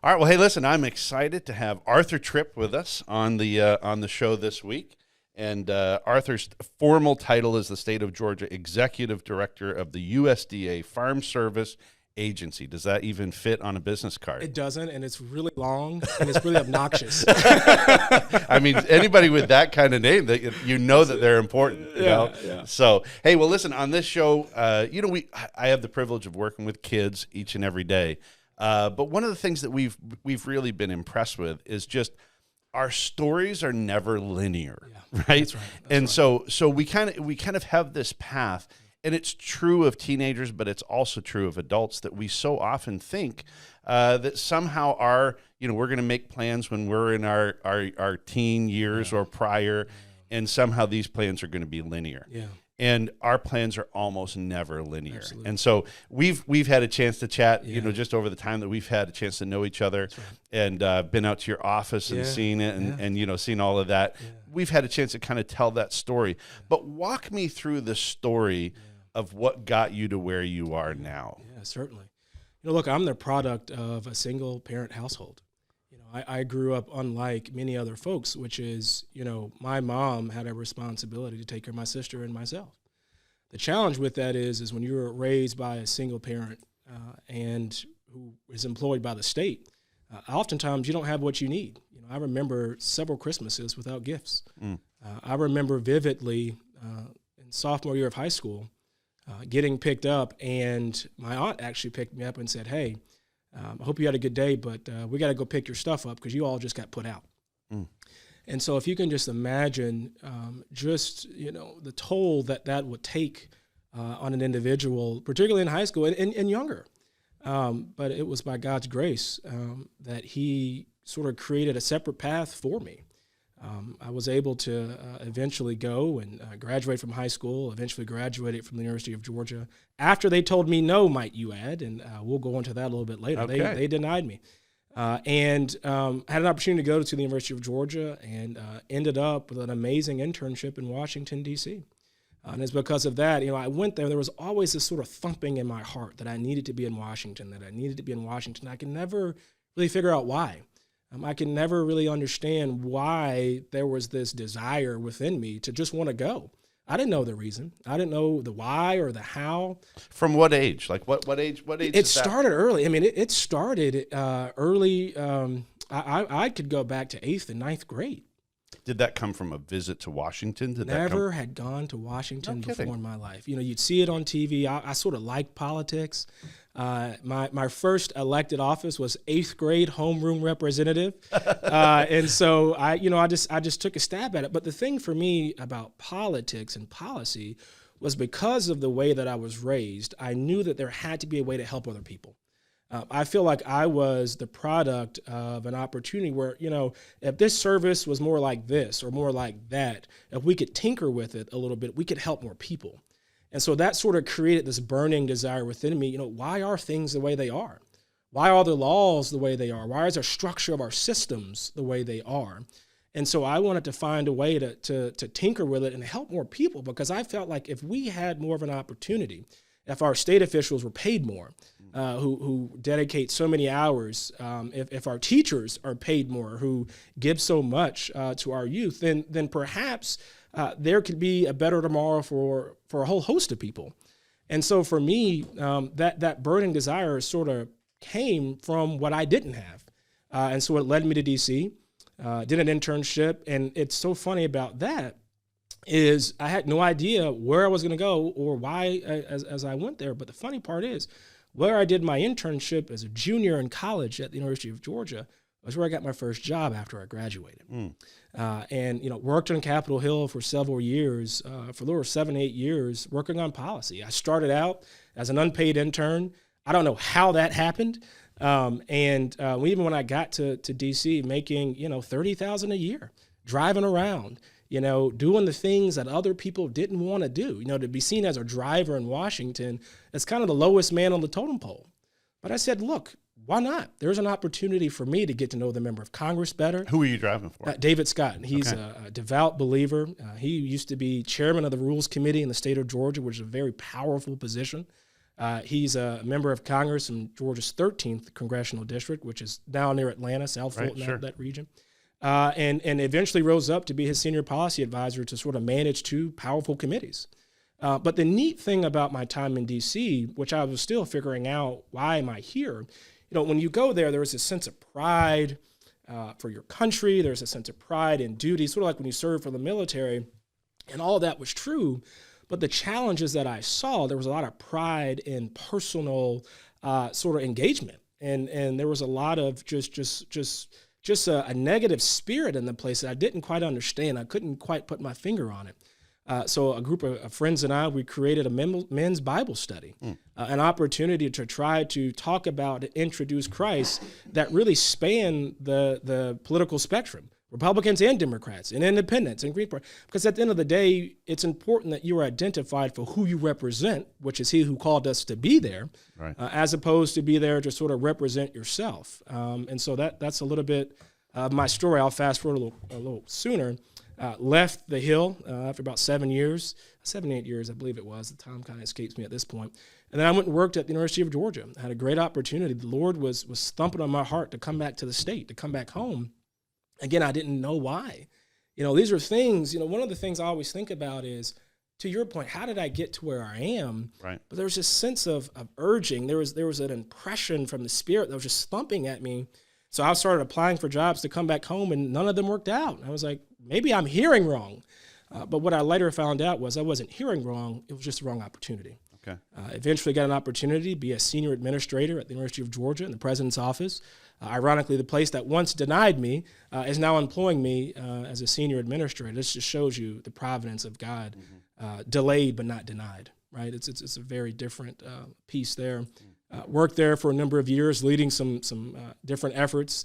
All right. Well, hey, listen, I'm excited to have Arthur Tripp with us on the show this week. And Arthur's formal title is the State of Georgia Executive Director of the USDA Farm Service Agency. Does that even fit on a business card? It doesn't, and it's really long, and it's really obnoxious. I mean, anybody with that kind of name, that that they're important. You know? Yeah. So, hey, well, listen, on this show, I have the privilege of working with kids each and every day. But one of the things that we've really been impressed with is just our stories are never linear, right? That's right. And so we kind of have this path. And it's true of teenagers, but it's also true of adults that we so often think that somehow we're going to make plans when we're in our teen years or prior, and somehow these plans are going to be linear. Yeah. And our plans are almost never linear. Absolutely. And so we've had a chance to chat, just over the time that we've had a chance to know each other, and been out to your office and seen it, and seen all of that. Yeah. We've had a chance to kind of tell that story. But walk me through the story of what got you to where you are now. Yeah, certainly. Look, I'm the product of a single parent household. I grew up unlike many other folks, which is, my mom had a responsibility to take care of my sister and myself. The challenge with that is when you're raised by a single parent and who is employed by the state, oftentimes you don't have what you need. I remember several Christmases without gifts. I remember vividly in sophomore year of high school, getting picked up, and my aunt actually picked me up and said, "Hey, I hope you had a good day, but we got to go pick your stuff up because you all just got put out." And so if you can just imagine the toll that would take on an individual, particularly in high school and younger. But it was by God's grace that he sort of created a separate path for me. I was able to eventually go and graduate from high school, eventually graduated from the University of Georgia. After they told me no, might you add, and we'll go into that a little bit later. Okay. They denied me. And had an opportunity to go to the University of Georgia and ended up with an amazing internship in Washington, D.C. And it's because of that, I went there. There was always this sort of thumping in my heart that I needed to be in Washington, I could never really figure out why. I could never really understand why there was this desire within me to just want to go. I didn't know the reason. I didn't know the why or the how. From what age? Like what age? What age? It started early. I mean, it started early. I could go back to 8th and 9th grade. Did that come from a visit to Washington? Never had gone to Washington before in my life. You'd see it on TV. I sort of like politics. My first elected office was 8th grade homeroom representative. And so I just took a stab at it. But the thing for me about politics and policy was because of the way that I was raised, I knew that there had to be a way to help other people. I feel like I was the product of an opportunity where, if this service was more like this or more like that, if we could tinker with it a little bit, we could help more people. And so that sort of created this burning desire within me. Why are things the way they are? Why are the laws the way they are? Why is our structure of our systems the way they are? And so I wanted to find a way to tinker with it and help more people, because I felt like if we had more of an opportunity, if our state officials were paid more, who dedicate so many hours, if our teachers are paid more, who give so much to our youth, then perhaps there could be a better tomorrow for a whole host of people. And so for me, that burning desire sort of came from what I didn't have. And so it led me to D.C., did an internship. And it's so funny about that is I had no idea where I was going to go or why as I went there. But the funny part is where I did my internship as a junior in college at the University of Georgia was where I got my first job after I graduated. And worked on Capitol Hill for several years, for a little over 7-8 years, working on policy. I started out as an unpaid intern. I don't know how that happened. Even when I got to DC, making $30,000 a year, driving around, doing the things that other people didn't want to do. To be seen as a driver in Washington, it's kind of the lowest man on the totem pole. But I said, look, why not? There's an opportunity for me to get to know the member of Congress better. Who are you driving for? David Scott. He's a devout believer. He used to be chairman of the Rules Committee in the state of Georgia, which is a very powerful position. He's a member of Congress in Georgia's 13th congressional district, which is down near Atlanta, South Fulton, that region. And eventually rose up to be his senior policy advisor to sort of manage two powerful committees. But the neat thing about my time in D.C., which I was still figuring out, why am I here? When you go there was a sense of pride for your country. There's a sense of pride and duty, sort of like when you serve for the military, and all of that was true. But the challenges that I saw, there was a lot of pride in personal sort of engagement, and there was a lot of just a negative spirit in the place that I didn't quite understand. I couldn't quite put my finger on it. So a group of friends and I, we created a men's Bible study, an opportunity to try to talk about and introduce Christ that really span the political spectrum, Republicans and Democrats and independents and Green Party. Because at the end of the day, it's important that you are identified for who you represent, which is he who called us to be there, right, as opposed to be there to sort of represent yourself. And so that's a little bit of my story. I'll fast forward a little sooner. Left the Hill after about 7 years, 8 years, I believe it was. The time kind of escapes me at this point. And then I went and worked at the University of Georgia. I had a great opportunity. The Lord was thumping on my heart to come back to the state, to come back home. Again, I didn't know why. These are things, one of the things I always think about is, to your point, how did I get to where I am? Right. But there was this sense of urging. There was an impression from the Spirit that was just thumping at me. So I started applying for jobs to come back home, and none of them worked out. I was like, maybe I'm hearing wrong. But what I later found out was I wasn't hearing wrong. It was just the wrong opportunity. Okay. Eventually got an opportunity to be a senior administrator at the University of Georgia in the president's office. Ironically, the place that once denied me is now employing me as a senior administrator. This just shows you the providence of God. Delayed but not denied, right? It's a very different piece there. Worked there for a number of years, leading some different efforts,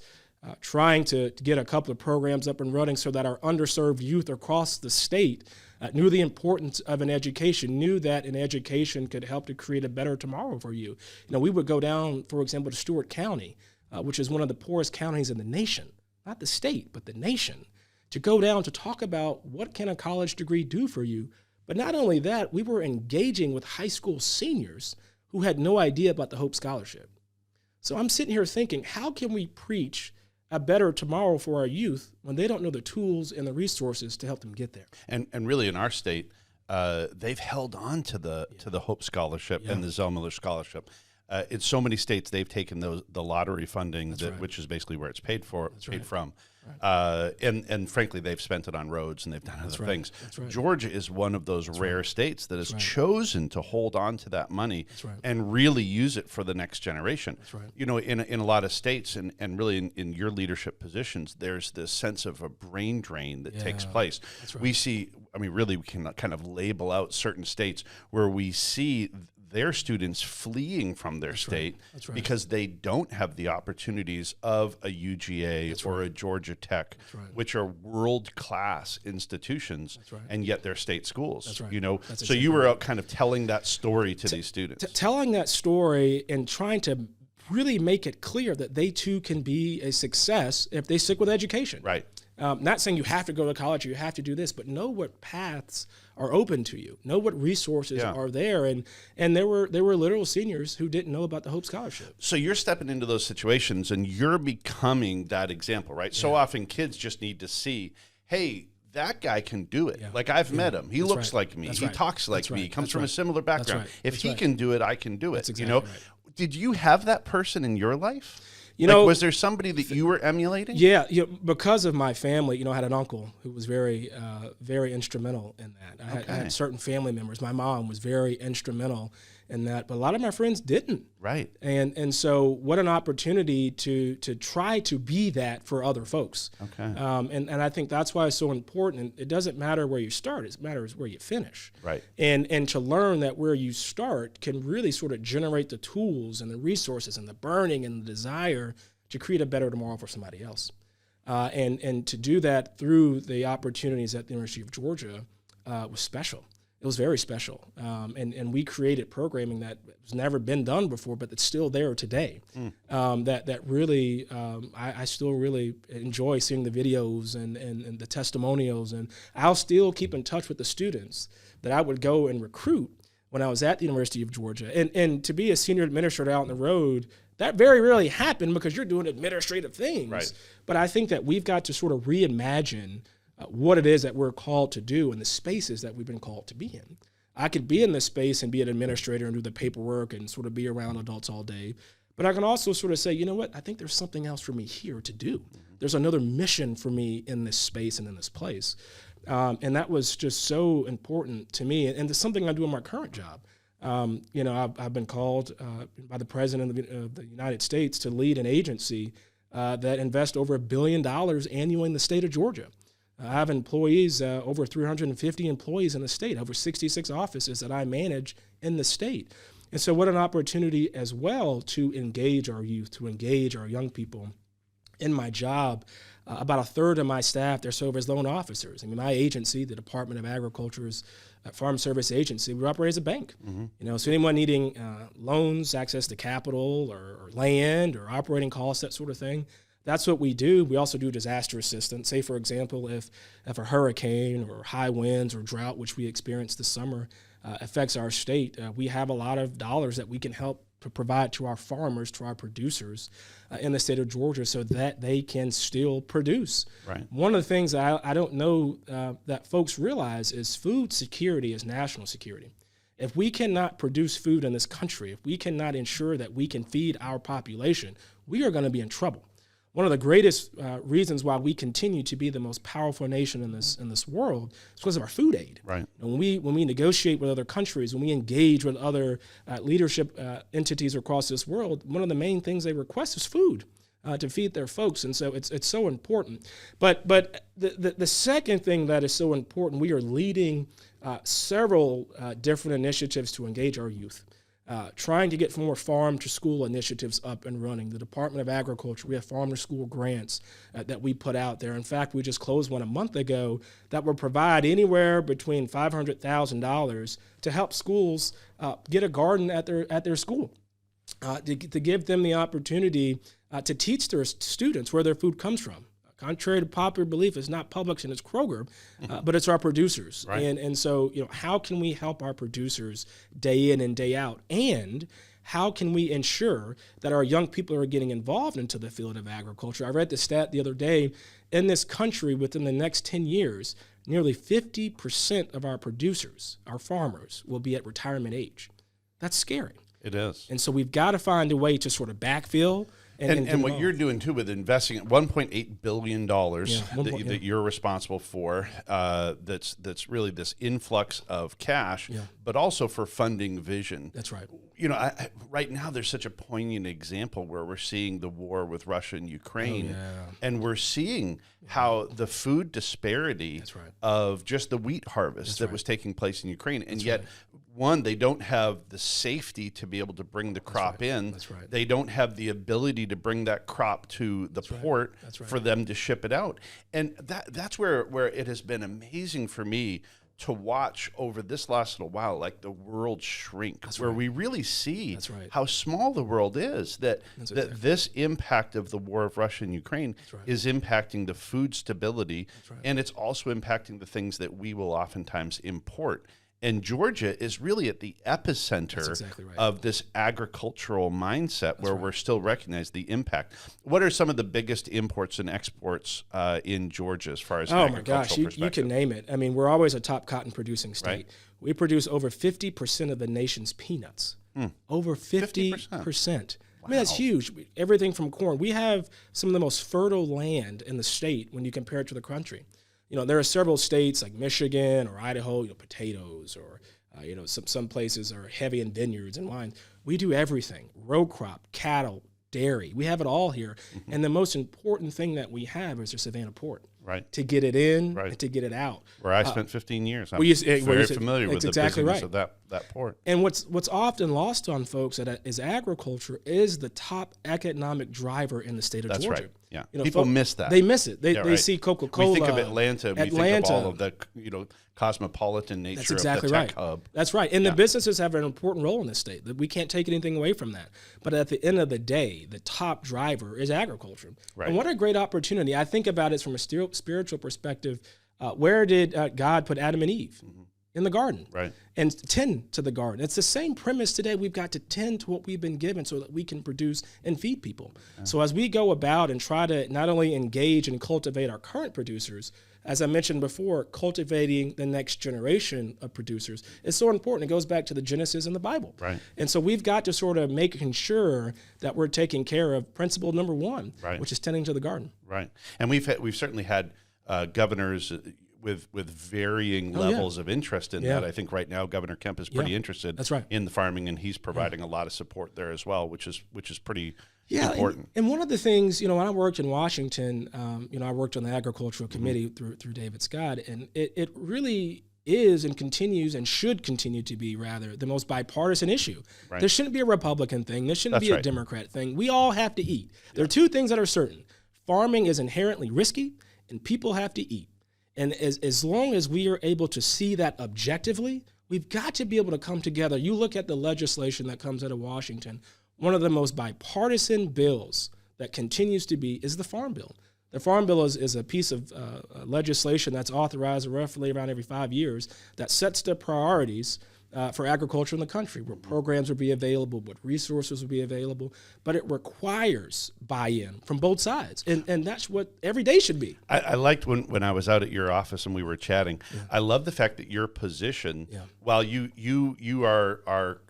trying to get a couple of programs up and running so that our underserved youth across the state knew the importance of an education, knew that an education could help to create a better tomorrow for you. We would go down, for example, to Stewart County, which is one of the poorest counties in the nation, not the state, but the nation, to go down to talk about what can a college degree do for you. But not only that, we were engaging with high school seniors who had no idea about the Hope Scholarship. So I'm sitting here thinking, how can we preach a better tomorrow for our youth when they don't know the tools and the resources to help them get there? And really in our state, they've held on to the Hope Scholarship and the Zellmiller Scholarship. In so many states, they've taken the lottery funding, which is basically where it's paid from. Right. And frankly, they've spent it on roads and they've done other things. Right. Georgia is one of those rare states that has chosen to hold on to that money and really use it for the next generation. In a lot of states and really in your leadership positions, there's this sense of a brain drain that takes place. We see, really we can kind of label out certain states where we see their students fleeing from their state because they don't have the opportunities of a UGA or a Georgia Tech, which are world-class institutions, and yet they're state schools. So you were out kind of telling that story to these students. Telling that story and trying to really make it clear that they too can be a success if they stick with education. Right. Not saying you have to go to college or you have to do this, but know what paths are open to you. Know what resources are there. And there were literal seniors who didn't know about the Hope Scholarship. So you're stepping into those situations and you're becoming that example, right? So often kids just need to see, hey, that guy can do it. Like I've met him. He looks like me. He talks like me. He comes from a similar background. If he can do it, I can do it. Did you have that person in your life? Was there somebody that you were emulating? Yeah, because of my family, I had an uncle who was very, very instrumental in that. I had certain family members. My mom was very instrumental in that, but a lot of my friends didn't. Right. And so what an opportunity to try to be that for other folks. Okay. And I think that's why it's so important. It doesn't matter where you start. It matters where you finish. Right. And to learn that where you start can really sort of generate the tools and the resources and the burning and the desire to create a better tomorrow for somebody else. And to do that through the opportunities at the University of Georgia was special. It was very special. And we created programming that has never been done before, but it's still there today. That really, I still really enjoy seeing the videos and the testimonials. And I'll still keep in touch with the students that I would go and recruit when I was at the University of Georgia. And to be a senior administrator out on the road, that very rarely happened because you're doing administrative things. Right. But I think that we've got to sort of reimagine what it is that we're called to do and the spaces that we've been called to be in. I could be in this space and be an administrator and do the paperwork and sort of be around adults all day. But I can also sort of say, you know what, I think there's something else for me here to do. There's another mission for me in this space and in this place. And that was just so important to me. And it's something I do in my current job. I've been called by the President of the United States to lead an agency that invests over $1 billion annually in the state of Georgia. I have employees, over 350 employees in the state, over 66 offices that I manage in the state. And so what an opportunity as well to engage our youth, to engage our young people. In my job, about a third of my staff, they're serve as loan officers. I mean, my agency, the Department of Agriculture's Farm Service Agency, we operate as a bank. So anyone needing loans, access to capital or land or operating costs, that sort of thing, that's what we do. We also do disaster assistance. Say, for example, if a hurricane or high winds or drought, which we experienced this summer, affects our state, we have a lot of dollars that we can help to provide to our farmers, to our producers in the state of Georgia so that they can still produce. Right. One of the things I don't know that folks realize is food security is national security. If we cannot produce food in this country, if we cannot ensure that we can feed our population, we are going to be in trouble. One of the greatest reasons why we continue to be the most powerful nation in this world is because of our food aid. Right. And when we negotiate with other countries, when we engage with other leadership entities across this world, one of the main things they request is food to feed their folks, and so it's so important. But the second thing that is so important, we are leading several different initiatives to engage our youth. Trying to get more farm-to-school initiatives up and running. The Department of Agriculture, we have farm-to-school grants that we put out there. In fact, we just closed one a month ago that will provide anywhere between $500,000 to help schools get a garden at their school, to give them the opportunity to teach their students where their food comes from. Contrary to popular belief, it's not Publix and it's Kroger, but it's our producers. Right. And so, how can we help our producers day in and day out? And how can we ensure that our young people are getting involved into the field of agriculture? I read the stat the other day, in this country, within the next 10 years, nearly 50% of our producers, our farmers, will be at retirement age. That's scary. It is. And so we've got to find a way to sort of backfill. And what you're doing, too, with investing at $1.8 billion that you're responsible for, that's really this influx of cash, but also for funding vision. That's right. Right now there's such a poignant example where we're seeing the war with Russia and Ukraine, and we're seeing how the food disparity of just the wheat harvest that was taking place in Ukraine, and yet one, they don't have the safety to be able to bring the crop in. That's right. They don't have the ability to bring that crop to the port for them to ship it out. And that's where it has been amazing for me to watch over this last little while, like the world shrink, we really see how small the world is, that this impact of the war of Russia and Ukraine is impacting the food stability, and it's also impacting the things that we will oftentimes import. And Georgia is really at the epicenter of this agricultural mindset where we're still recognizing the impact. What are some of the biggest imports and exports in Georgia as far as agricultural perspective? You can name it. I mean, we're always a top cotton producing state. Right. We produce over 50% of the nation's peanuts. Over 50%. I mean, that's huge. Everything from corn. We have some of the most fertile land in the state when you compare it to the country. There are several states like Michigan or Idaho, potatoes, or some places are heavy in vineyards and wine. We do everything: row crop, cattle, dairy. We have it all here. And the most important thing that we have is the Savannah Port. Right. To get it in and to get it out. Where I spent 15 years. I'm very familiar with the business of that port. And what's often lost on folks is agriculture is the top economic driver in the state of Georgia. That's right. Yeah. People miss that. They miss it. They see Coca-Cola. We think of Atlanta, and we think of all of the cosmopolitan nature of the tech hub. That's right. And the businesses have an important role in this state. We can't take anything away from that. But at the end of the day, the top driver is agriculture. Right. And what a great opportunity. I think about it from a spiritual perspective. Where did God put Adam and Eve? in the garden, right, and tend to the garden. It's the same premise today. We've got to tend to what we've been given so that we can produce and feed people. Yeah. So as we go about and try to not only engage and cultivate our current producers, as I mentioned before, cultivating the next generation of producers is so important. It goes back to the Genesis in the Bible. Right. And so we've got to sort of making sure that we're taking care of principle number one, right, which is tending to the garden. Right. And we've certainly had governors with varying levels of interest in that. I think right now Governor Kemp is pretty interested in the farming, and he's providing a lot of support there as well, which is pretty important. And one of the things, when I worked in Washington, I worked on the agricultural committee through David Scott, and it really is and continues and should continue to be, rather, the most bipartisan issue. Right. There shouldn't be a Republican thing. There shouldn't be a Democrat thing. We all have to eat. There are two things that are certain. Farming is inherently risky, and people have to eat. And as long as we are able to see that objectively, we've got to be able to come together. You look at the legislation that comes out of Washington, one of the most bipartisan bills that continues to be is the Farm Bill. The Farm Bill is a piece of legislation that's authorized roughly around every 5 years that sets the priorities for agriculture in the country, where programs will be available, what resources will be available, but it requires buy-in from both sides, and that's what every day should be. I liked when I was out at your office and we were chatting. Yeah. I love the fact that your position, while you are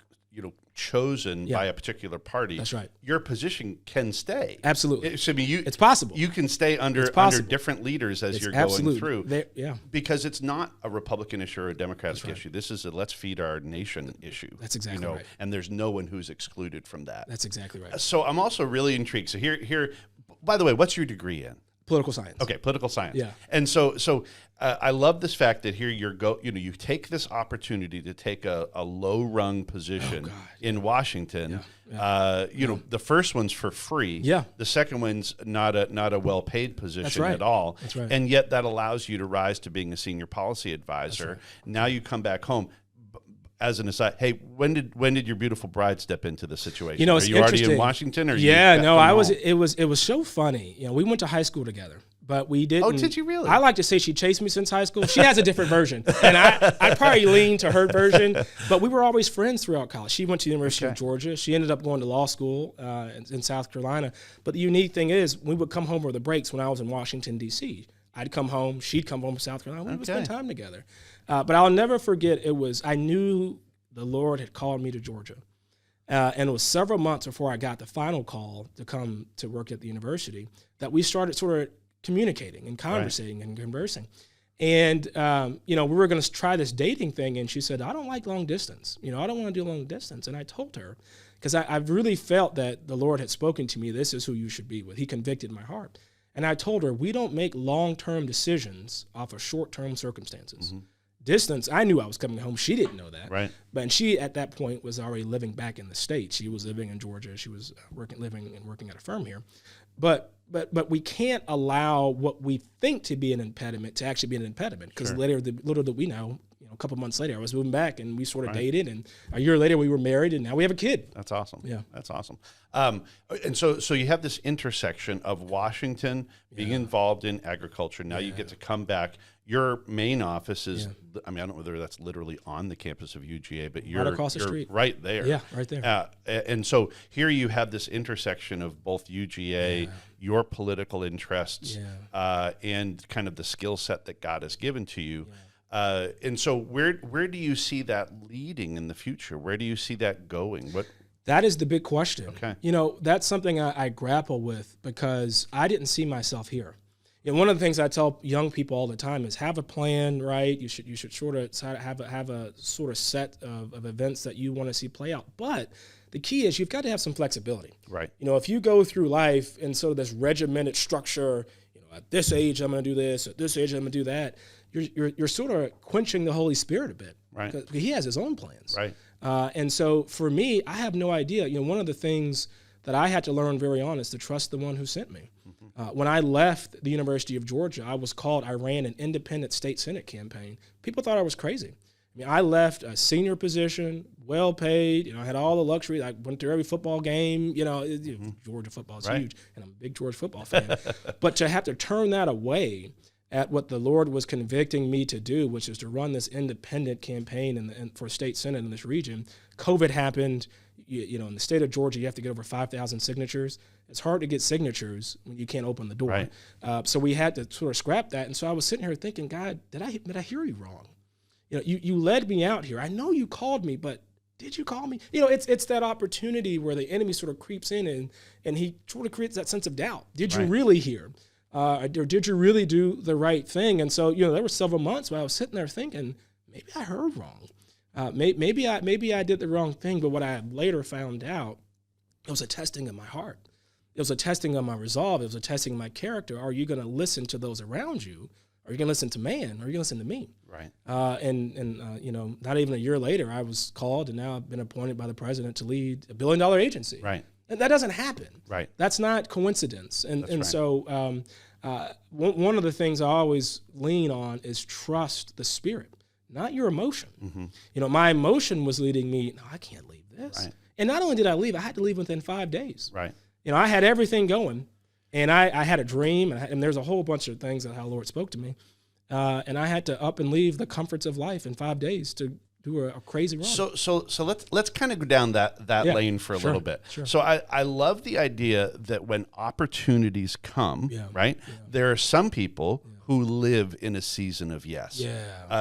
chosen by a particular party, that's right, your position can stay. Absolutely. It's possible. You can stay under different leaders as you're going through. Because it's not a Republican issue or a Democratic issue. This is a let's feed our nation issue. That's exactly right. And there's no one who's excluded from that. That's exactly right. So I'm also really intrigued. So here, by the way, what's your degree in? Political science. Okay, political science. Yeah. And so I love this fact that here you take this opportunity to take a low-rung position in Washington. The first one's for free. Yeah. The second one's not a well-paid position at all. That's right. And yet that allows you to rise to being a senior policy advisor. Right. Now you come back home. As an aside, hey, when did your beautiful bride step into the situation? It's Are you already in Washington? Or I was. It was so funny. We went to high school together, but we didn't. Oh, did you really? I like to say she chased me since high school. She has a different version, and I probably lean to her version. But we were always friends throughout college. She went to the University of Georgia. She ended up going to law school in South Carolina. But the unique thing is, we would come home over the breaks when I was in Washington, D.C. I'd come home. She'd come home to South Carolina. We would spend time together. But I'll never forget, I knew the Lord had called me to Georgia. And it was several months before I got the final call to come to work at the university that we started sort of communicating and conversating and conversing. And, we were going to try this dating thing. And she said, I don't like long distance. I don't want to do long distance. And I told her, because I really felt that the Lord had spoken to me, this is who you should be with. He convicted my heart. And I told her, we don't make long-term decisions off of short-term circumstances. Mm-hmm. Distance, I knew I was coming home. She didn't know that. Right. But she, at that point, was already living back in the States. She was living in Georgia. She was living and working at a firm here. But we can't allow what we think to be an impediment to actually be an impediment. Because little that we know, a couple months later, I was moving back, and we sort of dated. And a year later, we were married, and now we have a kid. That's awesome. Yeah. That's awesome. And so you have this intersection of Washington being involved in agriculture. Now you get to come back. Your main office is, I don't know whether that's literally on the campus of UGA, but you're right across the street. Right there. Yeah, right there. And so here you have this intersection of both UGA, your political interests, and kind of the skill set that God has given to you. Yeah. And so where do you see that leading in the future? Where do you see that going? That is the big question. Okay. That's something I grapple with because I didn't see myself here. One of the things I tell young people all the time is have a plan, right? You should sort of have a sort of set of events that you want to see play out. But the key is you've got to have some flexibility. Right. If you go through life in sort of this regimented structure, at this age I'm going to do this, at this age I'm going to do that, you're sort of quenching the Holy Spirit a bit. Right. Because he has his own plans. Right. And so for me, I have no idea. One of the things that I had to learn very on is to trust the one who sent me. When I left the University of Georgia, I ran an independent state Senate campaign. People thought I was crazy. I left a senior position, well paid. I had all the luxury. I went to every football game. Georgia football is huge, and I'm a big Georgia football fan. But to have to turn that away at what the Lord was convicting me to do, which is to run this independent campaign for state senate in this region. COVID happened. You know, in the state of Georgia, you have to get over 5,000 signatures. It's hard to get signatures when you can't open the door. Right. So we had to sort of scrap that. And so I was sitting here thinking, God, did I hear you wrong? You know, you led me out here. I know you called me, but did you call me? You know, it's that opportunity where the enemy sort of creeps in and he sort of creates that sense of doubt. Did you really hear? Or did you really do the right thing? And so, you know, there were several months where I was sitting there thinking, maybe I heard wrong. Maybe I did the wrong thing. But what I later found out, it was a testing of my heart. It was a testing of my resolve. It was a testing of my character. Are you going to listen to those around you? Are you going to listen to man? Or are you going to listen to me? Right. And you know, not even a year later, I was called, and now I've been appointed by the president to lead $1 billion agency. Right. And that doesn't happen. Right. That's not coincidence. And right. So one of the things I always lean on is trust the Spirit, not your emotion. Mm-hmm. You know, my emotion was leading me, no, I can't leave this. Right. And not only did I leave, I had to leave within 5 days. Right. You know, I had everything going, and I had a dream, and there's a whole bunch of things that how the Lord spoke to me. And I had to up and leave the comforts of life in 5 days to do a crazy run. So let's kind of go down that lane for a little bit. Sure. So I love the idea that when opportunities come, right, there are some people who live in a season of yes.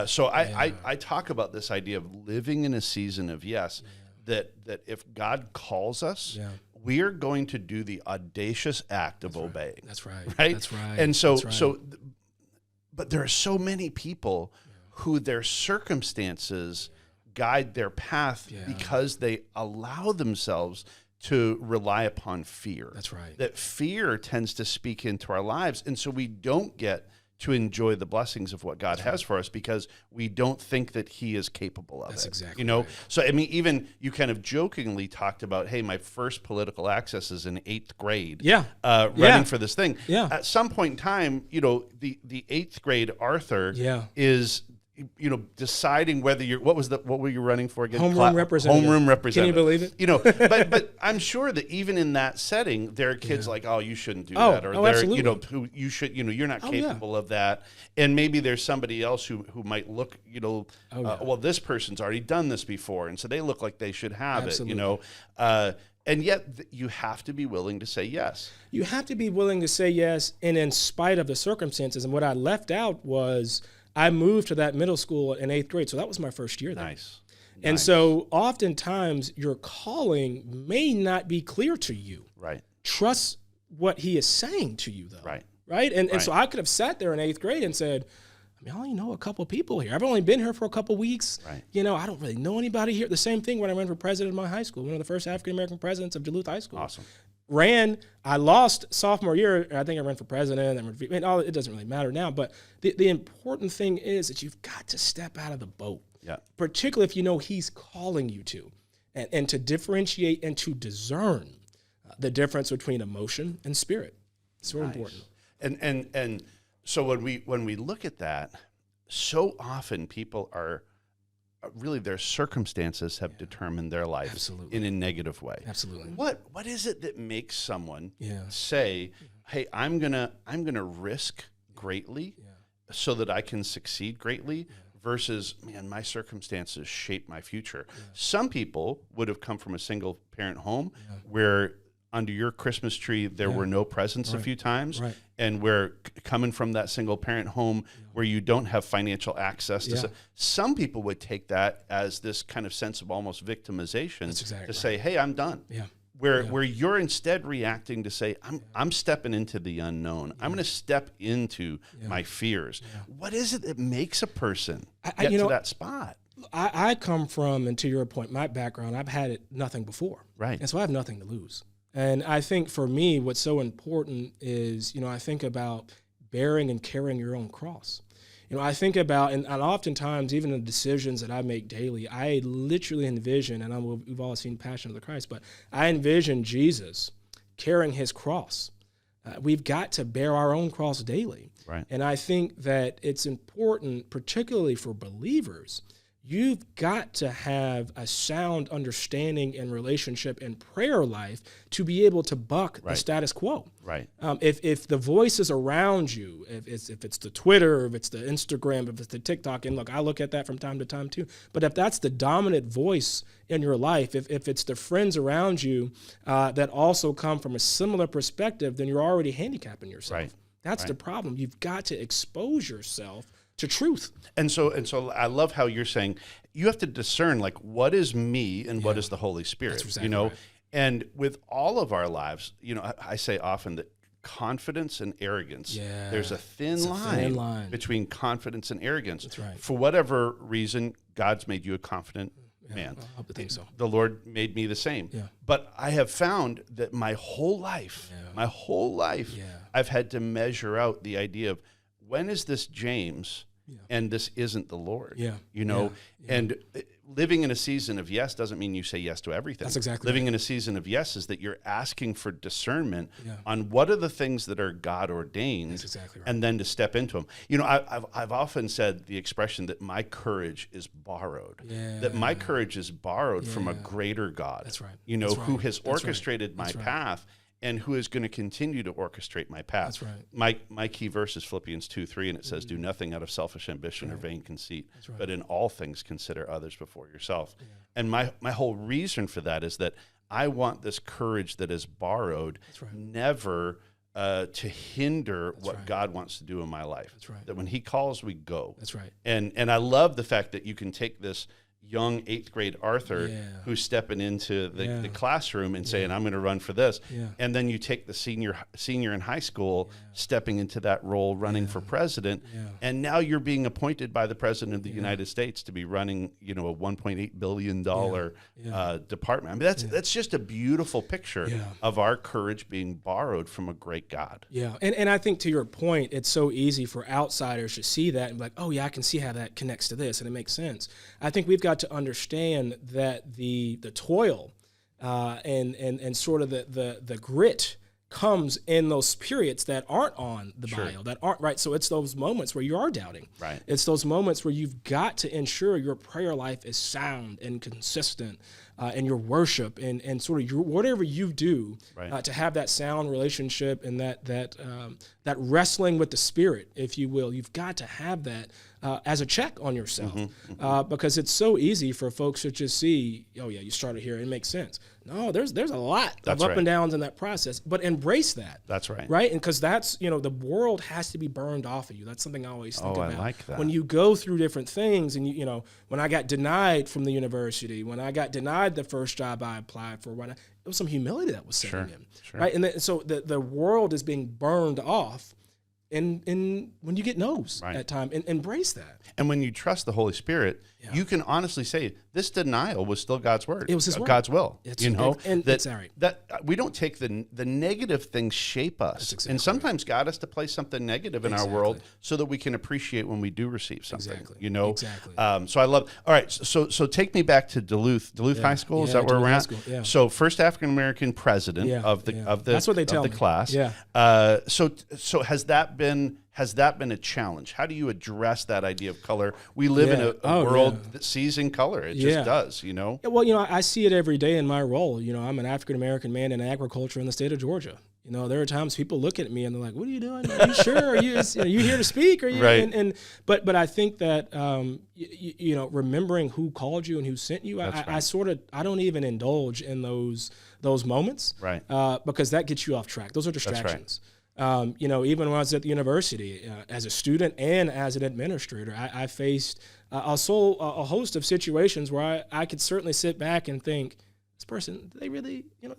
So I talk about this idea of living in a season of yes, that if God calls us, we are going to do the audacious act of obeying. That's right. Right? That's right. And so but there are so many people who their circumstances guide their path because they allow themselves to rely upon fear. That's right. That fear tends to speak into our lives, and so we don't get to enjoy the blessings of what God has for us because we don't think that He is capable of it. That's exactly you know. right. So I mean, even you kind of jokingly talked about, hey, my first political access is in 8th grade. Running for this thing. At some point in time, you know, the 8th grade Arthur is, you know, deciding whether what were you running for again? Homeroom representative. Homeroom representative. Can you believe it? You know, but I'm sure that even in that setting, there are kids like, oh, you shouldn't do that, or absolutely. you know, who you should, you know, you're not capable of that, and maybe there's somebody else who might look, you know, well, this person's already done this before, and so they look like they should have it, you know. And yet you have to be willing to say yes. You have to be willing to say yes, and in spite of the circumstances. And what I left out was I moved to that middle school in 8th grade, so that was my first year there. Nice. And so oftentimes your calling may not be clear to you. Right. Trust what He is saying to you, though. Right. And so I could have sat there in 8th grade and said, I mean, I only know a couple people here. I've only been here for a couple weeks. Right. You know, I don't really know anybody here. The same thing when I ran for president of my high school, one of the first African-American presidents of Duluth High School. Awesome. I lost sophomore year. I think I ran for president. It doesn't really matter now. But the important thing is that you've got to step out of the boat, particularly if you know He's calling you to, and to differentiate and to discern the difference between emotion and spirit. It's so important. And so when we look at that, so often people are really their circumstances have determined their life in a negative way. Absolutely. What is it that makes someone say, "Hey, I'm gonna risk greatly so that I can succeed greatly," versus, man, my circumstances shape my future. Some people would have come from a single parent home where under your Christmas tree there were no presents a few times, and we're coming from that single parent home where you don't have financial access to some people would take that as this kind of sense of almost victimization to say, hey, I'm done. Where you're instead reacting to say, I'm stepping into the unknown. I'm going to step into my fears. What is it that makes a person get to that spot? I come from, and to your point, my background, I've had nothing before. Right. And so I have nothing to lose. And I think for me, what's so important is, you know, I think about bearing and carrying your own cross. You know, I think about, and oftentimes, even the decisions that I make daily, I literally envision, and we've all seen Passion of the Christ, but I envision Jesus carrying His cross. We've got to bear our own cross daily. Right. And I think that it's important, particularly for believers, you've got to have a sound understanding and relationship and prayer life to be able to buck the status quo. Right. If the voices around you, if it's the Twitter, if it's the Instagram, if it's the TikTok, and look, I look at that from time to time too, but if that's the dominant voice in your life, if it's the friends around you that also come from a similar perspective, then you're already handicapping yourself. Right. That's the problem. You've got to expose yourself to truth. And so I love how you're saying you have to discern like what is me and what is the Holy Spirit. That's exactly you know, right. And with all of our lives, you know, I say often that confidence and arrogance, there's a thin line between confidence and arrogance. That's right. For whatever reason, God's made you a confident man. I think so. The Lord made me the same. Yeah. But I have found that my whole life, I've had to measure out the idea of when is this James and this isn't the Lord. You know, and living in a season of yes doesn't mean you say yes to everything. That's exactly living right. in a season of yes is that you're asking for discernment on what are the things that are God ordained. That's exactly right. And then to step into them. You know, I've often said the expression that my courage is borrowed. That my courage is borrowed from a greater God. That's right. You know, That's right. who has That's right. orchestrated my That's right. path and who is going to continue to orchestrate my path. That's right. My key verse is Philippians 2:3, and it says, do nothing out of selfish ambition or vain conceit, right. but in all things consider others before yourself. And my whole reason for that is that I want this courage that is borrowed never to hinder what God wants to do in my life. That's right. That when he calls, we go. That's right. And I love the fact that you can take this young 8th grade Arthur who's stepping into the classroom and saying, I'm going to run for this. And then you take the senior in high school stepping into that role, running for president. And now you're being appointed by the president of the United States to be running, you know, a $1.8 billion department. I mean, that's just a beautiful picture of our courage being borrowed from a great God. Yeah. And I think to your point, it's so easy for outsiders to see that and be like, oh yeah, I can see how that connects to this and it makes sense. I think we've got to understand that the toil and sort of the grit comes in those periods that aren't on the bio, that aren't right. So it's those moments where you are doubting. Right. It's those moments where you've got to ensure your prayer life is sound and consistent, and your worship and sort of whatever you do to have that sound relationship and that wrestling with the Spirit, if you will. You've got to have that as a check on yourself, because it's so easy for folks to just see, oh yeah, you started here, it makes sense. No, there's a lot of up and downs in that process, but embrace that. That's right. Right? And because that's, you know, the world has to be burned off of you. That's something I always think about. I like that. When you go through different things and, you know, when I got denied from the university, when I got denied the first job I applied for, it was some humility that was setting in. Right? And so the world is being burned off. And when you get no's at time, and embrace that. And when you trust the Holy Spirit, you can honestly say this denial was still God's word. It was His word. God's will. It's, you know, and that's all right. That we don't take the negative things shape us. And sometimes God has to place something negative in our world so that we can appreciate when we do receive something. You know. So I love. All right. So take me back to Duluth High School. Is that where we're at? So first African American president of the that's what they tell me. Class. So has that been a challenge? How do you address that idea of color? We live in a world that sees in color. It just does, you know? Well, you know, I see it every day in my role. You know, I'm an African-American man in agriculture in the state of Georgia. You know, there are times people look at me and they're like, what are you doing? Are you sure? Are you here to speak? Are you? Right. But I think that, you know, remembering who called you and who sent you, I don't even indulge in those moments. Right. Because that gets you off track. Those are distractions. You know, even when I was at the university, as a student and as an administrator, I faced a host of situations where I could certainly sit back and think, this person, did they really, you know,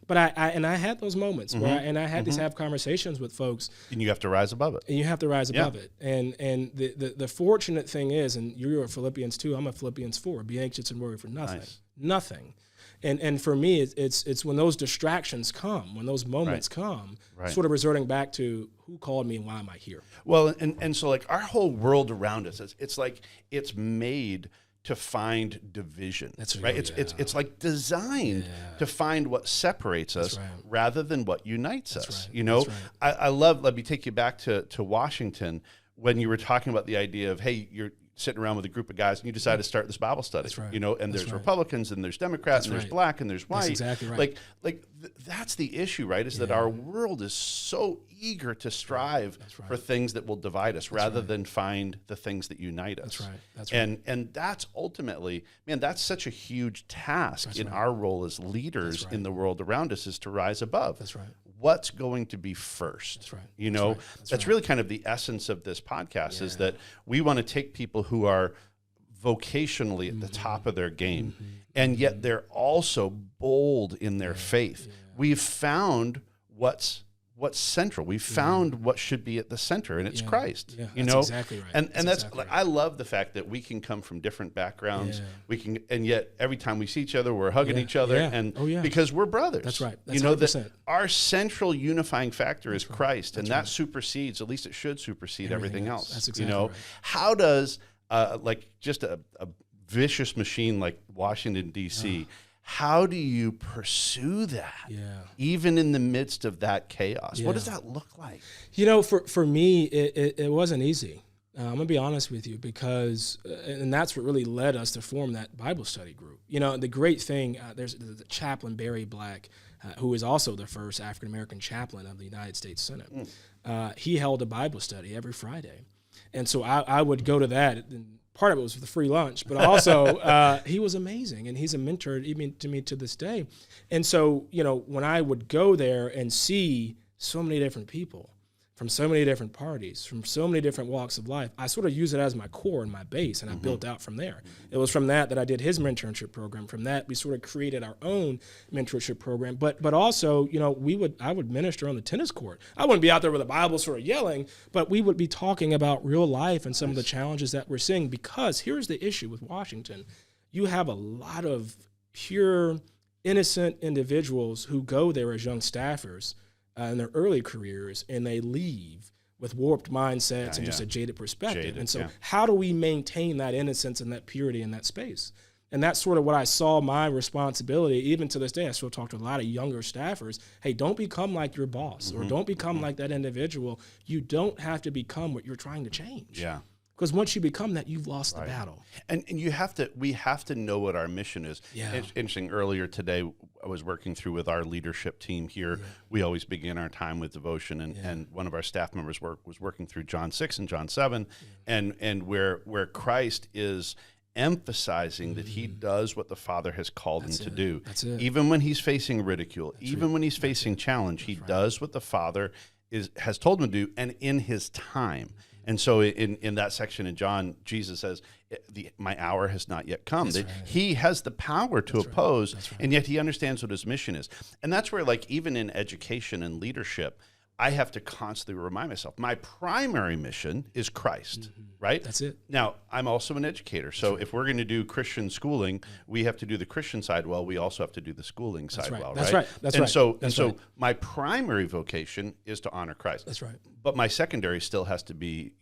but I had those moments where I had to have conversations with folks. And you have to rise above it. And you have to rise above it. And the fortunate thing is, and you're a Philippians 2, I'm a Philippians 4, be anxious and worry for nothing. Nice. Nothing. And for me, it's when those distractions come, when those moments come, sort of resorting back to who called me and why am I here? Well, and so like our whole world around us, it's like it's made to find division. That's right. It's like designed to find what separates us rather than what unites us. You know, I love. Let me take you back to Washington when you were talking about the idea of, hey, you're sitting around with a group of guys and you decide to start this Bible study. That's right. You know, and That's there's right. Republicans and there's Democrats and there's black and there's white. That's exactly right. That's the issue, right? Is that our world is so eager to strive for things that will divide us rather than find the things that unite us. That's right. And that's ultimately, man, that's such a huge task in our role as leaders in the world around us, is to rise above. That's right. What's going to be first? That's right. You know, that's really kind of the essence of this podcast, is that we want to take people who are vocationally at the top of their game, and yet they're also bold in their faith. We've found what's central. We've found what should be at the center, and it's Christ. Yeah, you that's know, exactly right. And that's exactly like, I love the fact that we can come from different backgrounds. We can, and yet every time we see each other, we're hugging each other, and because we're brothers. That's right. That's you know 100%. that our central unifying factor is Christ, and that supersedes, at least it should supersede everything else. That's exactly you know, right. how does like just a vicious machine like Washington D.C. How do you pursue that, even in the midst of that chaos? What does that look like? You know, for me, it wasn't easy. I'm going to be honest with you, because, and that's what really led us to form that Bible study group. You know, the great thing, there's the chaplain Barry Black, who is also the first African-American chaplain of the United States Senate. He held a Bible study every Friday. And so I would go to that, and part of it was for the free lunch, but also he was amazing, and he's a mentor even to me to this day. And so, you know, when I would go there and see so many different people from so many different parties, from so many different walks of life, I sort of use it as my core and my base, and I built out from there. It was from that I did his mentorship program. From that, we sort of created our own mentorship program. But also, you know, I would minister on the tennis court. I wouldn't be out there with a Bible sort of yelling, but we would be talking about real life and some of the challenges that we're seeing. Because here's the issue with Washington. You have a lot of pure, innocent individuals who go there as young staffers in their early careers, and they leave with warped mindsets and just a jaded perspective. And so how do we maintain that innocence and that purity in that space? And that's sort of what I saw my responsibility. Even to this day, I still talk to a lot of younger staffers. Hey, don't become like your boss, or don't become like that individual. You don't have to become what you're trying to change. Yeah. Because once you become that, you've lost the battle. And we have to know what our mission is. It's interesting. Earlier today, I was working through with our leadership team here. We always begin our time with devotion, and one of our staff members was working through John 6 and John 7, and where Christ is emphasizing that he does what the Father has called him to do. That's it. Even when he's facing ridicule, even when he's facing challenge, he does what the Father has told him to do, and in his time. And so in that section in John, Jesus says, my hour has not yet come. He has the power to oppose, and yet he understands what his mission is. And that's where, like, even in education and leadership, I have to constantly remind myself, my primary mission is Christ, right? That's it. Now, I'm also an educator. So if we're going to do Christian schooling, we have to do the Christian side well. We also have to do the schooling side well, right? That's right. So my primary vocation is to honor Christ. That's right. But my secondary still has to be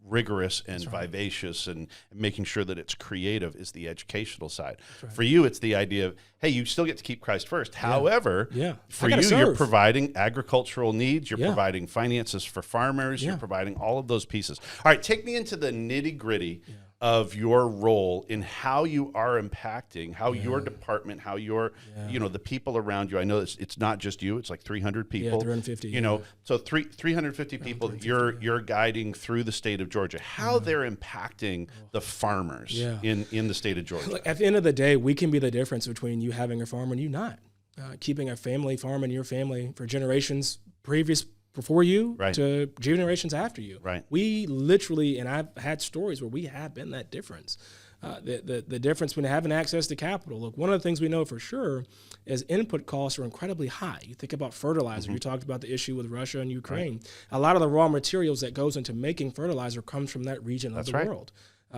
rigorous and vivacious, and making sure that it's creative is the educational side. For you, it's the idea of, hey, you still get to keep Christ first. However, for you, you're providing agricultural needs, you're providing finances for farmers, you're providing all of those pieces. All right, take me into the nitty-gritty of your role in how you are impacting, how your department, how your, you know, the people around you. I know it's not just you; it's like 300 people. 350. You know, so 350 people you're guiding through the state of Georgia. How they're impacting the farmers in the state of Georgia. Look, at the end of the day, we can be the difference between you having a farm and you not. Keeping a family farm in your family for generations before you to generations after you. We literally, and I've had stories where we have been that difference. The difference between having access to capital. Look, one of the things we know for sure is input costs are incredibly high. You think about fertilizer. You talked about the issue with Russia and Ukraine. A lot of the raw materials that goes into making fertilizer comes from that region of the world.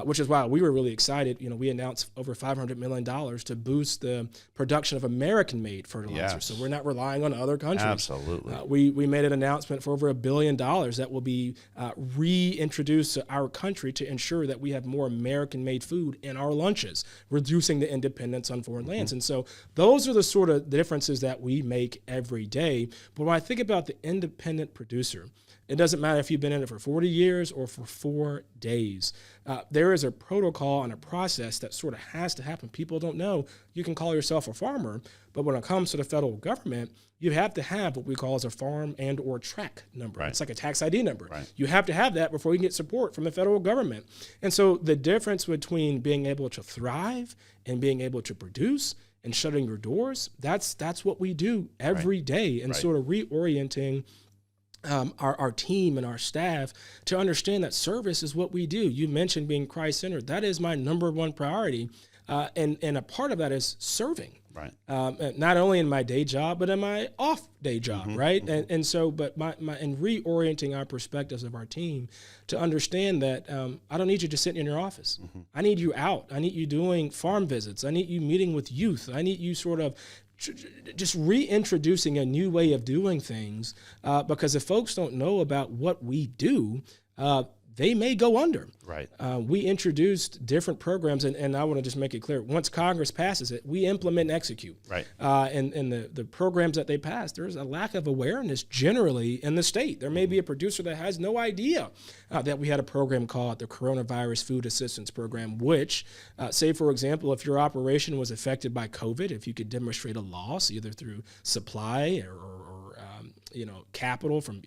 Which is why we were really excited. You know, we announced over $500 million to boost the production of American-made fertilizer. So we're not relying on other countries. Absolutely. We made an announcement for over $1 billion that will be reintroduced to our country to ensure that we have more American-made food in our lunches, reducing the dependence on foreign lands. And so those are the sort of differences that we make every day. But when I think about the independent producer, it doesn't matter if you've been in it for 40 years or for 4 days. There there is a protocol and a process that sort of has to happen. People don't know you can call yourself a farmer, but when it comes to the federal government, you have to have what we call as a farm and or track number. Right. It's like a tax ID number. Right. You have to have that before you can get support from the federal government. And so the difference between being able to thrive and being able to produce and shutting your doors, that's what we do every day, and sort of reorienting our team and our staff to understand that service is what we do. You mentioned being Christ-centered. That is my number one priority. And a part of that is serving. Right. Not only in my day job, but in my off day job. Right. And so, but in reorienting our perspectives of our team to understand that I don't need you just sitting in your office. I need you out. I need you doing farm visits. I need you meeting with youth. I need you sort of just reintroducing a new way of doing things, because if folks don't know about what we do, they may go under. Right. We introduced different programs, and I want to just make it clear, once Congress passes it, we implement and execute. Right. And the programs that they pass, there's a lack of awareness generally in the state. There may be a producer that has no idea that we had a program called the Coronavirus Food Assistance Program, which, say, for example, if your operation was affected by COVID, if you could demonstrate a loss either through supply or capital from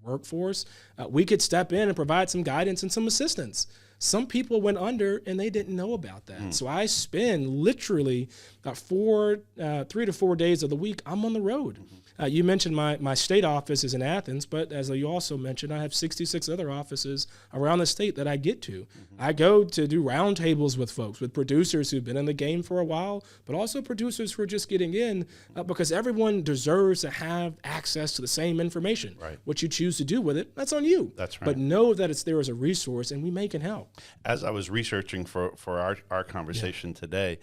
workforce, we could step in and provide some guidance and some assistance. Some people went under and they didn't know about that. So I spend literally 3 to 4 days of the week, I'm on the road. You mentioned my state office is in Athens, but as you also mentioned, I have 66 other offices around the state that I get to. I go to do roundtables with folks, with producers who've been in the game for a while, but also producers who are just getting in, because everyone deserves to have access to the same information. Right. What you choose to do with it, that's on you. That's right. But know that it's there as a resource, and we may can help. As I was researching for our conversation today,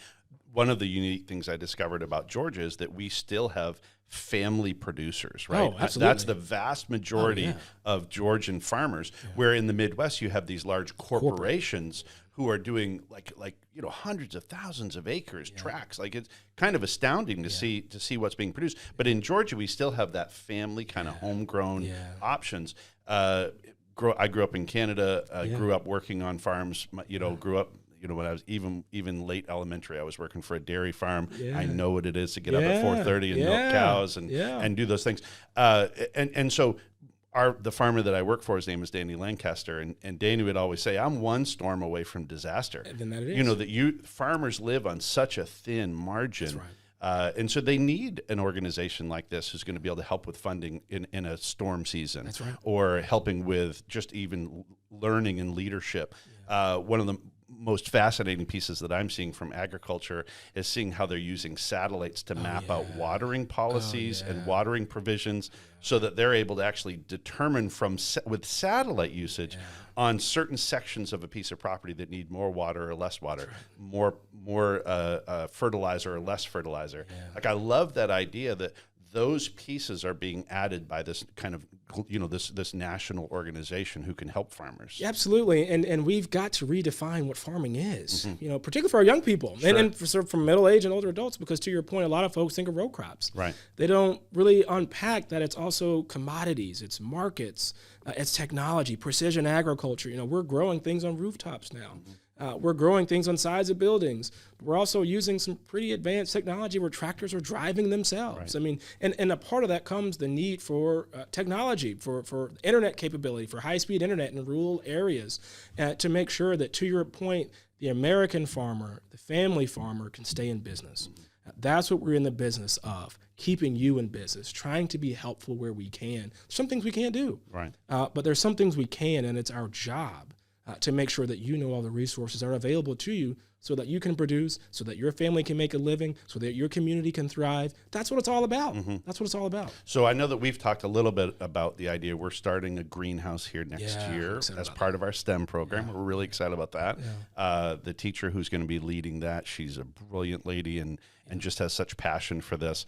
one of the unique things I discovered about Georgia is that we still have family producers, right? Oh, absolutely. That's the vast majority of Georgian farmers, where in the Midwest you have these large corporations who are doing like hundreds of thousands of acres, tracts. Like, it's kind of astounding to see what's being produced. But in Georgia, we still have that family kind of homegrown options. I grew up in Canada, grew up working on farms, grew up, when I was even late elementary, I was working for a dairy farm. I know what it is to get up at 4:30 and milk cows and do those things. And so the farmer that I work for, his name is Danny Lancaster, and Danny would always say, I'm one storm away from disaster. And then that it is. That farmers live on such a thin margin. That's right. And so they need an organization like this who's going to be able to help with funding in a storm season. That's right. Or helping with just even learning and leadership. One of the most fascinating pieces that I'm seeing from agriculture is seeing how they're using satellites to map out watering policies and watering provisions so that they're able to actually determine with satellite usage on certain sections of a piece of property that need more water or less water, more fertilizer or less fertilizer. Like, I love that idea that those pieces are being added by this kind of, this national organization who can help farmers. Absolutely. And we've got to redefine what farming is, particularly for our young people and for middle-aged and older adults, because to your point, a lot of folks think of row crops. Right. They don't really unpack that it's also commodities, it's markets, it's technology, precision agriculture. We're growing things on rooftops now. We're growing things on sides of buildings. We're also using some pretty advanced technology where tractors are driving themselves. Right. I mean, and a part of that comes the need for technology, for internet capability, for high-speed internet in rural areas, to make sure that, to your point, the American farmer, the family farmer, can stay in business. That's what we're in the business of, keeping you in business, trying to be helpful where we can. Some things we can't do, right? But there's some things we can, and it's our job to make sure that all the resources are available to you so that you can produce, so that your family can make a living, so that your community can thrive. That's what it's all about. That's what it's all about. So I know that we've talked a little bit about the idea we're starting a greenhouse here next year as part of our STEM program. We're really excited about that. The teacher who's going to be leading that, she's a brilliant lady and just has such passion for this.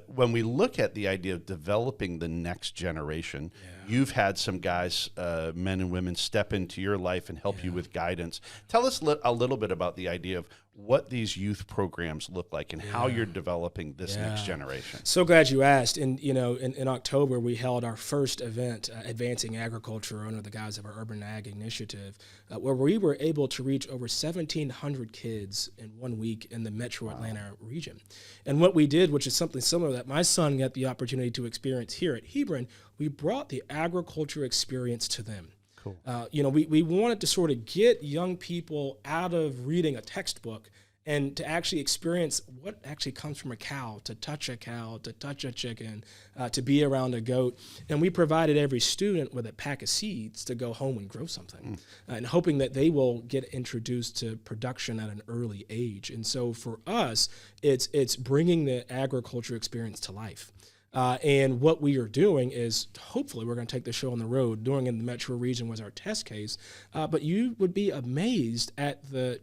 When we look at the idea of developing the next generation, you've had some guys, men and women, step into your life and help you with guidance. Tell us a little bit about about the idea of what these youth programs look like and how you're developing this next generation. So glad you asked. And, in October, we held our first event, Advancing Agriculture, under the guise of our Urban Ag Initiative, where we were able to reach over 1,700 kids in 1 week in the metro Atlanta region. And what we did, which is something similar that my son got the opportunity to experience here at Hebron, we brought the agriculture experience to them. Cool. We wanted to sort of get young people out of reading a textbook and to actually experience what actually comes from a cow, to touch a chicken, to be around a goat. And we provided every student with a pack of seeds to go home and grow something, and hoping that they will get introduced to production at an early age. And so for us, it's bringing the agriculture experience to life. And what we are doing is, hopefully, we're going to take the show on the road. Doing in the metro region was our test case, but you would be amazed at the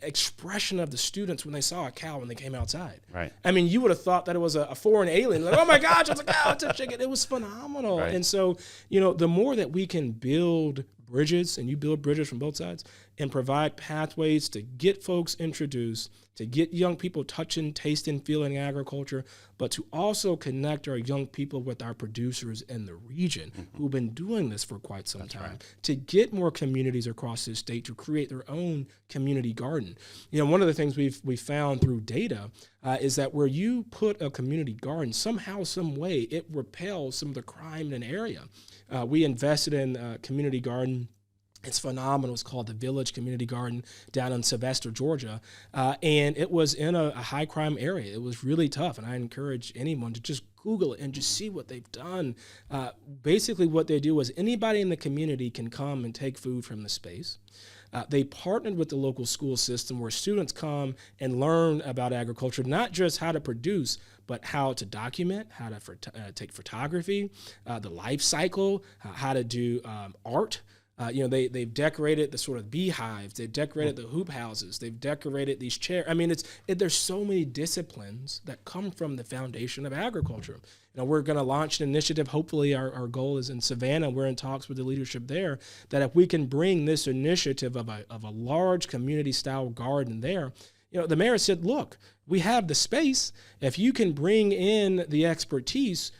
expression of the students when they saw a cow when they came outside. Right. I mean, you would have thought that it was a foreign alien. Like, oh my gosh, it's a cow, it's a chicken. It was phenomenal. Right. And so, the more that we can build bridges, and you build bridges from both sides, and provide pathways to get folks introduced, to get young people touching, tasting, feeling agriculture, but to also connect our young people with our producers in the region who've been doing this for quite some time, right. to get more communities across this state to create their own community garden. One of the things we've found through data is that where you put a community garden, somehow, some way, it repels some of the crime in an area. We invested in a community garden. It's phenomenal. It's called the Village Community Garden down in Sylvester, Georgia. And it was in a high crime area. It was really tough. And I encourage anyone to just Google it and just see what they've done. Basically, what they do is anybody in the community can come and take food from the space. They partnered with the local school system where students come and learn about agriculture, not just how to produce, but how to document, how to take photography, the life cycle, how to do art. They've decorated the sort of beehives. They've decorated the hoop houses. They've decorated these chairs. I mean, there's so many disciplines that come from the foundation of agriculture. We're going to launch an initiative. Hopefully, our goal is in Savannah. We're in talks with the leadership there that if we can bring this initiative of a large community-style garden there, the mayor said, look, we have the space. If you can bring in the expertise,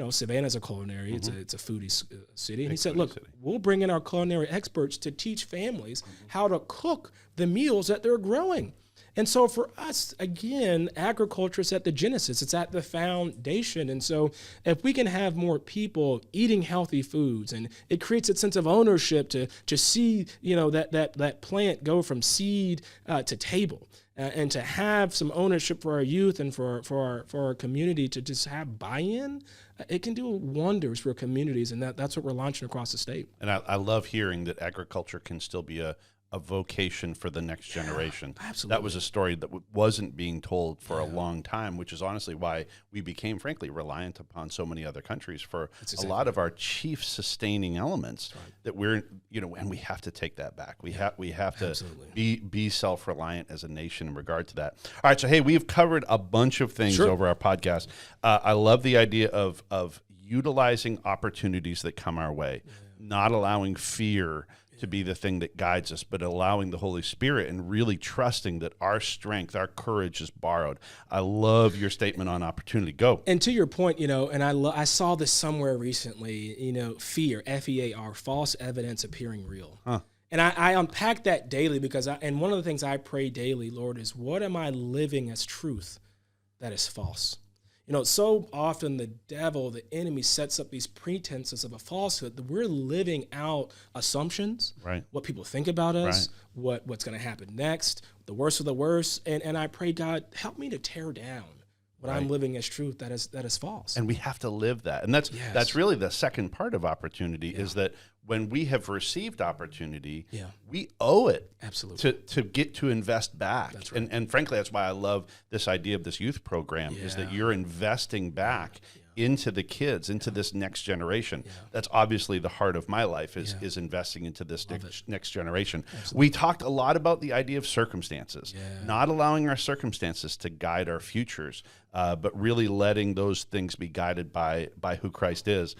Savannah's a culinary, it's a foodie city. And he said, look, we'll bring in our culinary experts to teach families how to cook the meals that they're growing. And so for us, again, agriculture is at the genesis. It's at the foundation. And so if we can have more people eating healthy foods, and it creates a sense of ownership to see, that plant go from seed to table. And to have some ownership for our youth and for our community to just have buy-in, it can do wonders for communities, and that's what we're launching across the state. And I love hearing that agriculture can still be a vocation for the next generation. Absolutely. That was a story that wasn't being told for a long time, which is honestly why we became, frankly, reliant upon so many other countries for a lot of our chief sustaining elements that we're, and we have to take that back. We have to be self-reliant as a nation in regard to that. All right, so hey, we've covered a bunch of things over our podcast. I love the idea of utilizing opportunities that come our way, not allowing fear to be the thing that guides us, but allowing the Holy Spirit and really trusting that our strength, our courage is borrowed. I love your statement on opportunity. Go. And to your point, and I saw this somewhere recently, fear, F-E-A-R, false evidence appearing real. Huh. And I unpack that daily because and one of the things I pray daily, Lord, is what am I living as truth that is false? So often the devil, the enemy, sets up these pretenses of a falsehood that we're living out assumptions, what people think about us, what's going to happen next, the worst of the worst. And I pray, God, help me to tear down what I'm living as truth that is false. And we have to live that. And that's really the second part of opportunity is that when we have received opportunity, we owe it to get to invest back. That's right. And frankly, that's why I love this idea of this youth program is that you're investing back into the kids, into this next generation. That's obviously the heart of my life is investing into this next generation. We talked a lot about the idea of circumstances, not allowing our circumstances to guide our futures, but really letting those things be guided by who Christ is.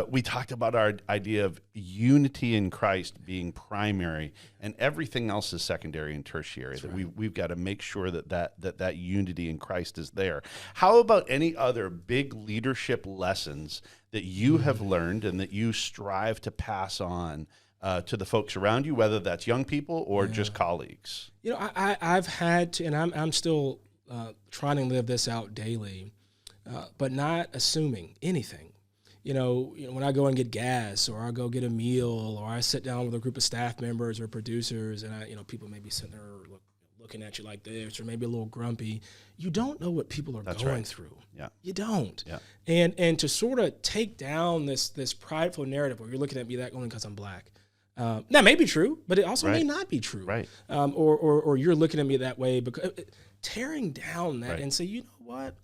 We talked about our idea of unity in Christ being primary, and everything else is secondary and tertiary. That's that right. we've got to make sure that unity in Christ is there. How about any other big leadership lessons that you have learned and that you strive to pass on to the folks around you, whether that's young people or just colleagues? You know, I've had to, and I'm still trying to live this out daily, but not assuming anything. You know, when I go and get gas, or I go get a meal, or I sit down with a group of staff members or producers, and people may be sitting there looking at you like this, or maybe a little grumpy. You don't know what people are going through. Yeah, you don't. Yeah, and to sort of take down this prideful narrative where you're looking at me that only because I'm black. That may be true, but it also may not be true. Right. Or you're looking at me that way, because tearing down that and say, you know what?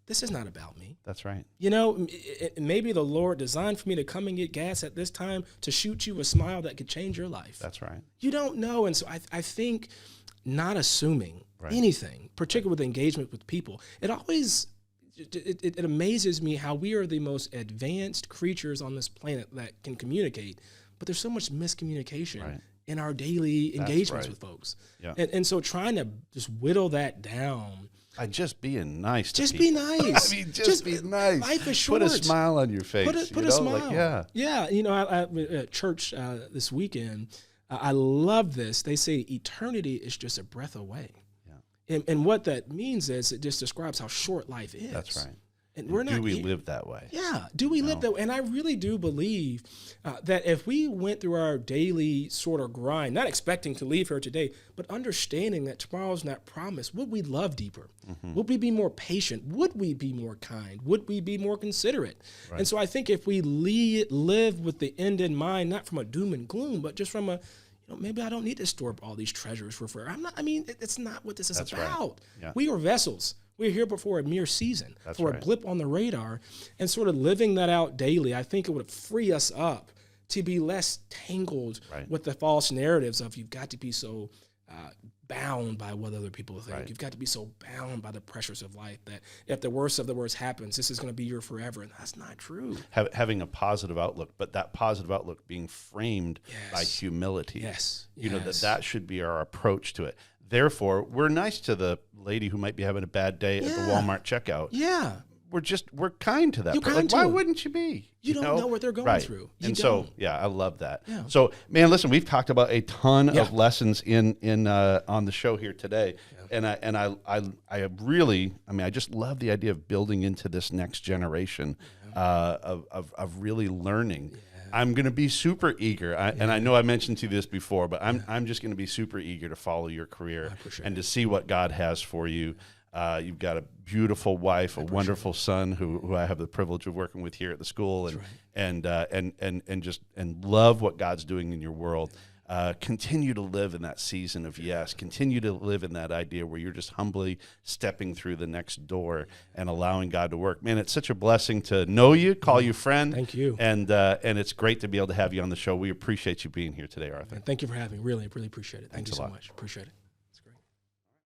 This is not about me. That's right. You know, maybe the Lord designed for me to come and get gas at this time to shoot you a smile that could change your life. That's right. You don't know. And so I think not assuming anything, particularly with engagement with people, it always, it amazes me how we are the most advanced creatures on this planet that can communicate, but there's so much miscommunication in our daily engagements with folks. Yeah. And so trying to just whittle that down. Just being nice to just people. Be nice. I mean, just be nice. Life is short. Put a smile on your face. Put a smile. Like, yeah. You know, I at church this weekend, I love this. They say eternity is just a breath away. Yeah. And what that means is it just describes how short life is. That's right. And we're not. Do we live that way? Yeah. Do we live that way? And I really do believe that if we went through our daily sort of grind, not expecting to leave here today, but understanding that tomorrow's not promised, would we love deeper? Mm-hmm. Would we be more patient? Would we be more kind? Would we be more considerate? Right. And so I think if we live with the end in mind, not from a doom and gloom, but just from a, maybe I don't need to store up all these treasures for forever. It's not what this is about. Right. Yeah. We are vessels. We're here before a mere season, for a blip on the radar, and sort of living that out daily. I think it would free us up to be less tangled with the false narratives of you've got to be so bound by what other people think. Right. You've got to be so bound by the pressures of life that if the worst of the worst happens, this is going to be your forever, and that's not true. Having a positive outlook, but that positive outlook being framed by humility. Yes. That should be our approach to it. Therefore, we're nice to the lady who might be having a bad day at the Walmart checkout. Yeah. We're kind to that person. Why wouldn't you be? You don't know what they're going through. So, I love that. Yeah. So, man, listen, we've talked about a ton of lessons in on the show here today. Yeah. And I really, I just love the idea of building into this next generation of really learning. Yeah. I'm going to be super eager, and I know I mentioned to you this before, but I'm just going to be super eager to follow your career and to see what God has for you. You've got a beautiful wife, a wonderful son who I have the privilege of working with here at the school, and love what God's doing in your world. Continue to live in that season of yes. Continue to live in that idea where you're just humbly stepping through the next door and allowing God to work. Man, it's such a blessing to know you, call you friend. Thank you. And it's great to be able to have you on the show. We appreciate you being here today, Arthur. Thank you for having me. Really, really appreciate it. Thank you so much. Appreciate it.